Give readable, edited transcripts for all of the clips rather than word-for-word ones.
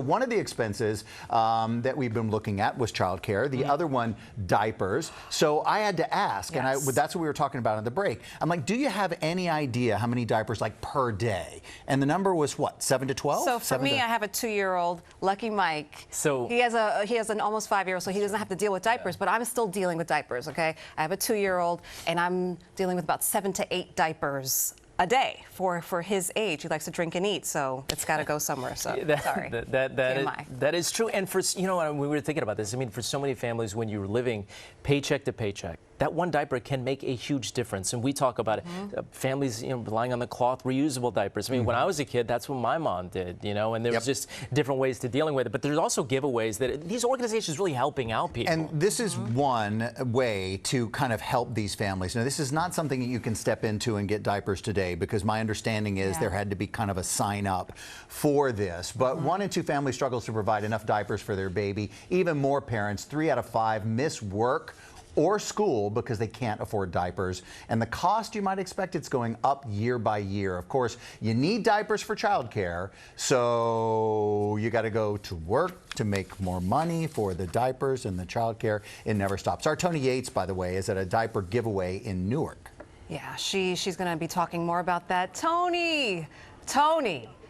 One of the expenses that we've been looking at was childcare. The other one, diapers. So I had to ask, and that's what we were talking about in the break. I'm like, do you have any idea how many diapers like per day? And the number was what, 7 to 12? So for me, I have a 2-year-old, Lucky Mike. So he has an almost 5-year-old, so he doesn't have to deal with diapers, but I'm still dealing with diapers, okay? I have a 2-year-old, and I'm dealing with about 7 to 8 diapers a day for his age. He likes to drink and eat, so it's got to go somewhere. So sorry. That is true. And for, you know, when we were thinking about this, I mean, for so many families, when you're living paycheck to paycheck, that one diaper can make a huge difference. And we talk about it, families, you know, relying on the cloth reusable diapers. I mean, when I was a kid, that's what my mom did, you know, and there was just different ways to dealing with it. But there's also giveaways that these organizations really helping out people. And this is one way to kind of help these families. Now, this is not something that you can step into and get diapers today, because my understanding is there had to be kind of a sign up for this. But 1 in 2 families struggles to provide enough diapers for their baby. Even more parents, 3 out of 5, miss work or school because they can't afford diapers. And the cost, you might expect, it's going up year by year. Of course, you need diapers for childcare, so you got to go to work to make more money for the diapers and the childcare. It never stops. Our Toni Yates, by the way, is at a diaper giveaway in Newark. Yeah, she's going to be talking more about that. Toni.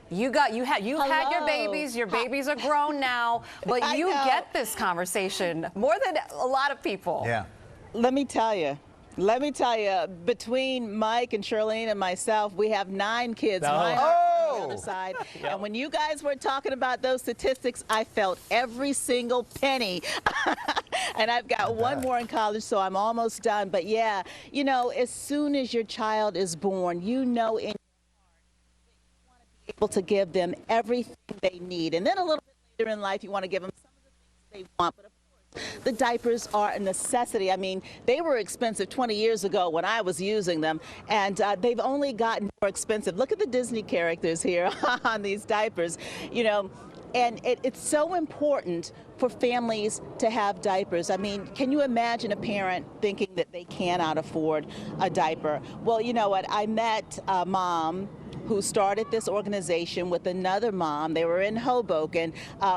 You had your babies. Your babies are grown now, but you get this conversation more than a lot of people. Yeah. Let me tell you, between Mike and Charlene and myself, we have 9 kids. Mine are on the other side. And when you guys were talking about those statistics, I felt every single penny. And I've got one more in college, so I'm almost done. But yeah, you know, as soon as your child is born, you know in able to give them everything they need, and then a little bit later in life you want to give them some of the things they want. But of course, the diapers are a necessity. I mean, they were expensive 20 years ago when I was using them, and they've only gotten more expensive. Look at the Disney characters here on these diapers, you know. And it's so important for families to have diapers. I mean, can you imagine a parent thinking that they cannot afford a diaper? Well, you know what? I met a mom who started this organization with another mom. They were in Hoboken,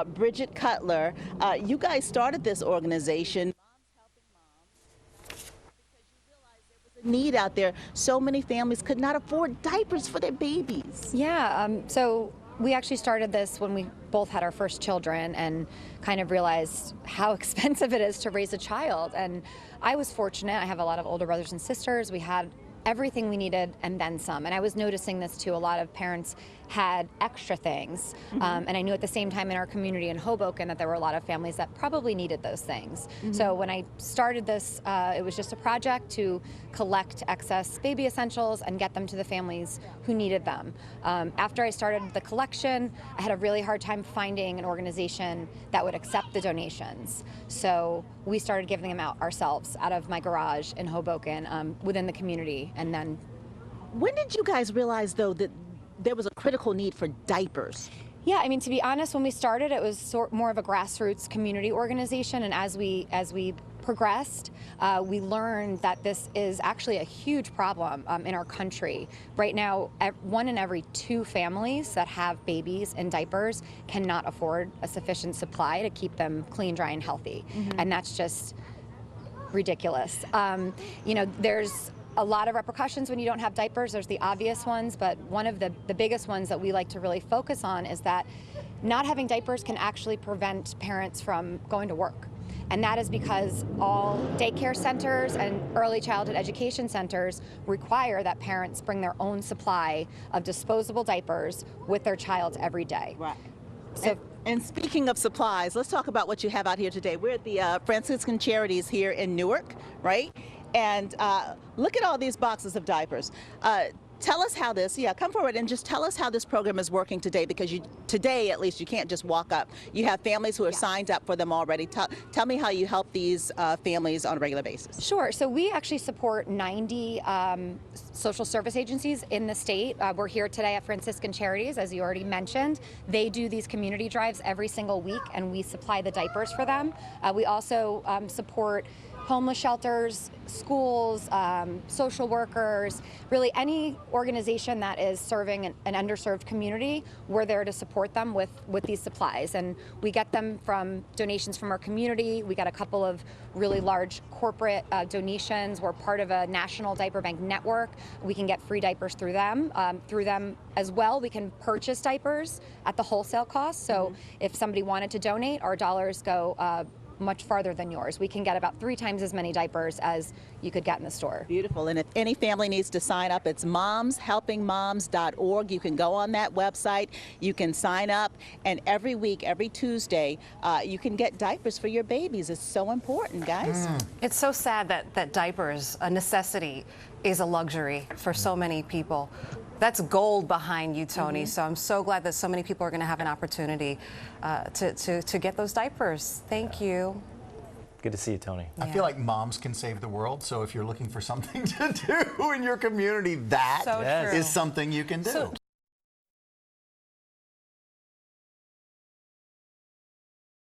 Bridget Cutler. You guys started this organization, Moms Helping Moms, because you realized there was a need out there. So many families could not afford diapers for their babies. Yeah, so we actually started this when we both had our first children and kind of realized how expensive it is to raise a child. And I was fortunate. I have a lot of older brothers and sisters. We had everything we needed and then some. And I was noticing this too. A lot of parents had extra things. And I knew at the same time in our community in Hoboken that there were a lot of families that probably needed those things. So when I started this, it was just a project to collect excess baby essentials and get them to the families who needed them. After I started the collection, I had a really hard time finding an organization that would accept the donations. So we started giving them out ourselves out of my garage in Hoboken within the community. And then, when did you guys realize, though, that there was a critical need for diapers? Yeah, I mean, to be honest, when we started, it was more of a grassroots community organization, and as we progressed, we learned that this is actually a huge problem in our country. Right now, 1 in every 2 families that have babies in diapers cannot afford a sufficient supply to keep them clean, dry, and healthy, and that's just ridiculous. You know, there's a lot of repercussions when you don't have diapers. There's the obvious ones, but one of the biggest ones that we like to really focus on is that not having diapers can actually prevent parents from going to work. And that is because all daycare centers and early childhood education centers require that parents bring their own supply of disposable diapers with their child every day. Right. So, and speaking of supplies, let's talk about what you have out here today. We're at the Franciscan Charities here in Newark, right? And look at all these boxes of diapers. Tell us how this, come forward and just tell us how this program is working today, because today at least you can't just walk up. You have families who are signed up for them already. Tell me how you help these families on a regular basis. Sure. So we actually support 90 social service agencies in the state. We're here today at Franciscan Charities, as you already mentioned. They do these community drives every single week, and we supply the diapers for them. We also support homeless shelters, schools, social workers, really any organization that is serving an underserved community, we're there to support them with these supplies. And we get them from donations from our community. We got a couple of really large corporate donations. We're part of a national diaper bank network. We can get free diapers through them. Through them as well, we can purchase diapers at the wholesale cost. So if somebody wanted to donate, our dollars go much farther than yours. We can get about 3 times as many diapers as you could get in the store. Beautiful. And if any family needs to sign up, it's momshelpingmoms.org. You can go on that website, you can sign up, and every week, every Tuesday, you can get diapers for your babies. It's so important, guys. It's so sad that diapers, a necessity, is a luxury for so many people. That's gold behind you, Toni. So I'm so glad that so many people are going to have an opportunity to get those diapers. Thank you. Good to see you, Toni. I feel like moms can save the world. So if you're looking for something to do in your community, that So is something you can do.